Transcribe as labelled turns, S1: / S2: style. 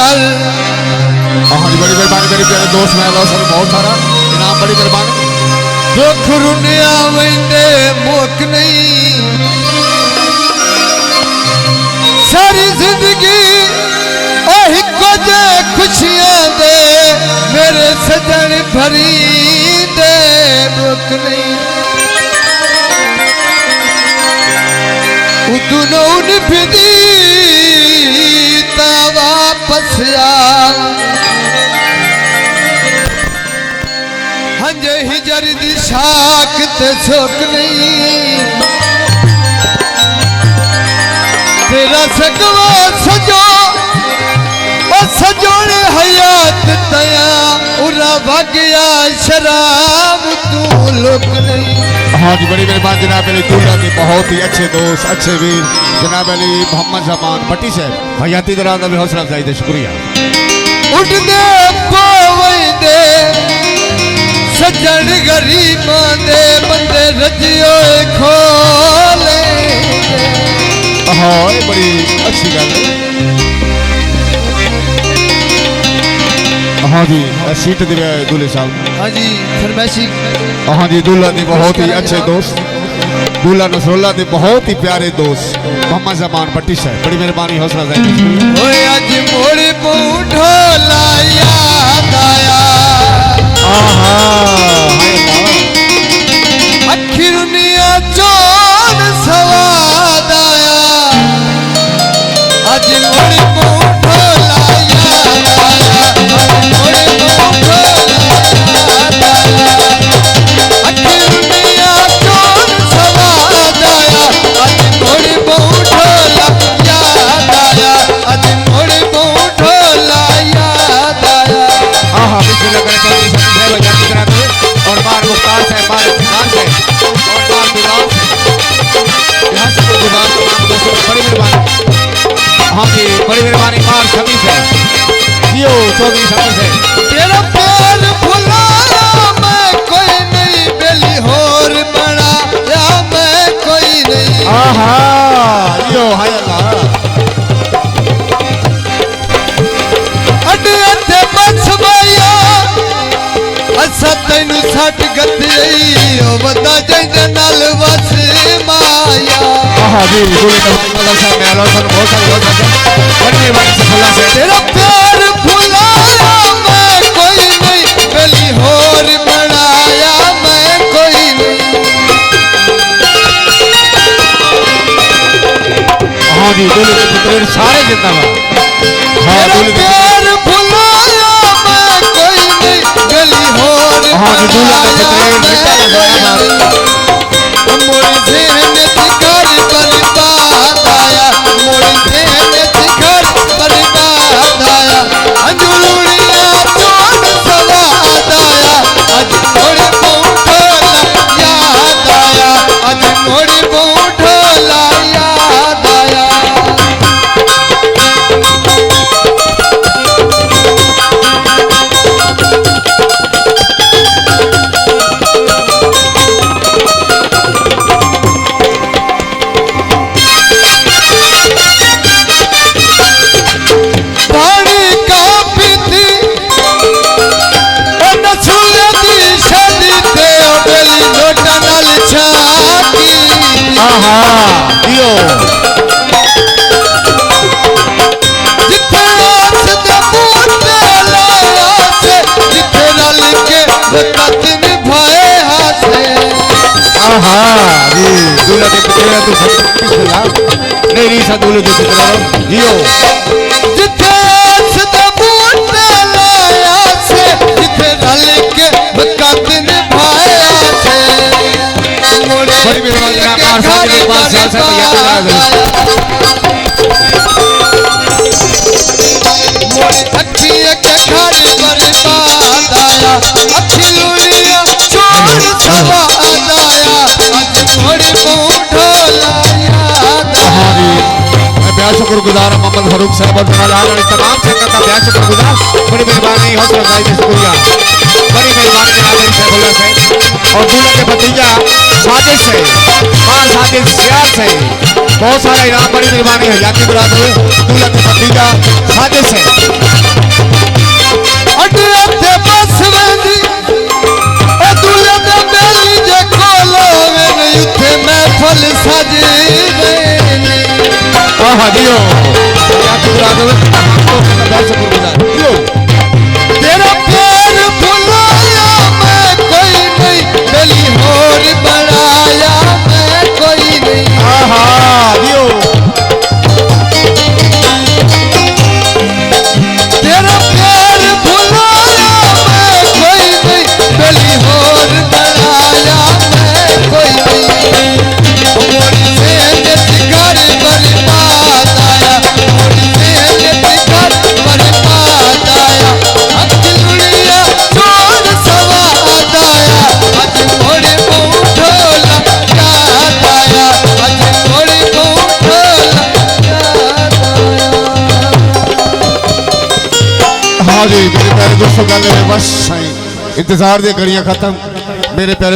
S1: बड़ी मेहरबानी मेरे प्यारे दोस्त मैं सर बहुत सारा इनाम बड़ी मेहरबानी
S2: दुख रुनिया वेंदे मुक नहीं सारी जिंदगी ओही कुछ खुशियां दे मेरे सजन भरी दे मुक नहीं उदुनौन फिदी ता वापस आ हंजे हिजर दी शाख ते सुख नहीं तेरा सकवा सजो ओ सजोने हयात तया उरा भगया शराब तू लुक नहीं।
S1: हाँ जी बड़ी मेहरबानी जनाब अली दूल्हा के बहुत ही अच्छे दोस्त अच्छे वीर जनाब अली मोहम्मद जमान भट्टी साहब हयाती दौरान भी हौसला अफजाई दे शुक्रिया
S2: उठने पवंदे सजन गरीबां दे बंदे रजियो खोले
S1: हाँ ये बड़ी अच्छी गल है। हाँ जी सीट दे दूल्हे साहब
S2: हाँ जी फरमाइशी
S1: हाँ जी दूल्हा के बहुत ही अच्छे दोस्त दूल्हा नसरुल्ला के बहुत ही प्यारे दोस्त मोहम्मद जमान भट्टी साहब बड़ी मेहरबानी हौसला अफजाई
S2: ओए आज मोड़ बूढ़ो लाया दाया अखी दुनिया चोन सवाद आया आज मोड़ बूढ़ो लाया अखी दुनिया चोन सवाद आया आज मोड़ बूढ़ो लाया दाया आज मोड़ बूढ़ो लाया दाया
S1: और बार मुख्तार साहब बार इफ्तिखार साहब और बार गुलाम यहाँ से गुजार तमाम दोस्तों बड़ी मेहरबानी हाँ जी बड़ी मेहरबानी बार शमी साहब जियो चौधरी शमी साहब
S2: तेरा प्यार भुलाया मैं कोई नहीं बेली होर बना या मैं कोई नहीं
S1: आहा यो हाय अल्लाह
S2: अड्डे अड्डे बस भैया असा तेनू सट गती ओ बता जैसे नल वस माया
S1: आहा जी दूल्हे का मतलब साहब मैं लोसन बहुत सारे लोग हैं बड़ी मेहरबानी से खुला से
S2: तेरा प्यार भुलाया मैं कोई नहीं बेली होर बनाया मैं कोई नहीं
S1: हाँ जी दूल्हे के पुत्र सारे जिंदाबाद हाँ दूल्हे के
S2: प्यार भुलाया मैं कोई नहीं गली होर
S1: हाँ जी दूल्हा का पुत्र बेटा जिंदाबाद
S2: मोरी ज़हन घर बर्बाद आया मोरी ज़हन घर बर्बाद आया अंजुलिया चोन सवाद आया आज मोरी बूढ़ोला याद आया आज मोरी बूढ़ोला याद आया
S1: दूल्हे के पुत्र तू पिछला नहीं सा दूल्हे के पुत्र जियो
S2: जिथे सदा बूटे लाया से जिथे रल के वक्त निभाया से मोरे
S1: बड़ी मेहरबानी आकार साथ के पास से याद
S2: मोरे अखी के घर बर्बाद आया अखी लुलिया छोड़ सवाद आया आज मोरे बूढ़ोला याद
S1: मैं शुक्रगुजार मोहम्मद फारूक साहब और तमाम संगत का बेहद शुक्रगुजार बड़ी मेहरबानी हौसला अफजाई से शुक्रिया बड़ी मेहरबानी जनाब सैफुल्लाह साहब और दूल्हे के भतीजा साजिद से मां साजिद सियार से बहुत सारा इनाम बड़ी मेहरबानी है याकी बुरा दूल्हे के भतीजा साजिद से
S2: राज बनी
S1: हाँ दियो क्या टुकड़ा दो चंगा शुक्र गुजार दियो
S2: तेरा प्यार भुलाया मैं कोई नहीं गली होर बनाया मैं कोई नहीं
S1: हाँ दियो
S2: तेरा प्यार भुलाया मैं कोई नहीं गली होर बनाया मैं कोई नहीं मोरी से घर बर्बाद आया मोरी से घर बर्बाद आया अखलुड़िया चोर सवाद आया अज मोरे मुठोला याद आया अज मोरे मुठोला याद आया
S1: हाँ जी मेरे प्यारे दोस्तों गल में बस इंतजार दी घड़ियां खत्म मेरे प्यारे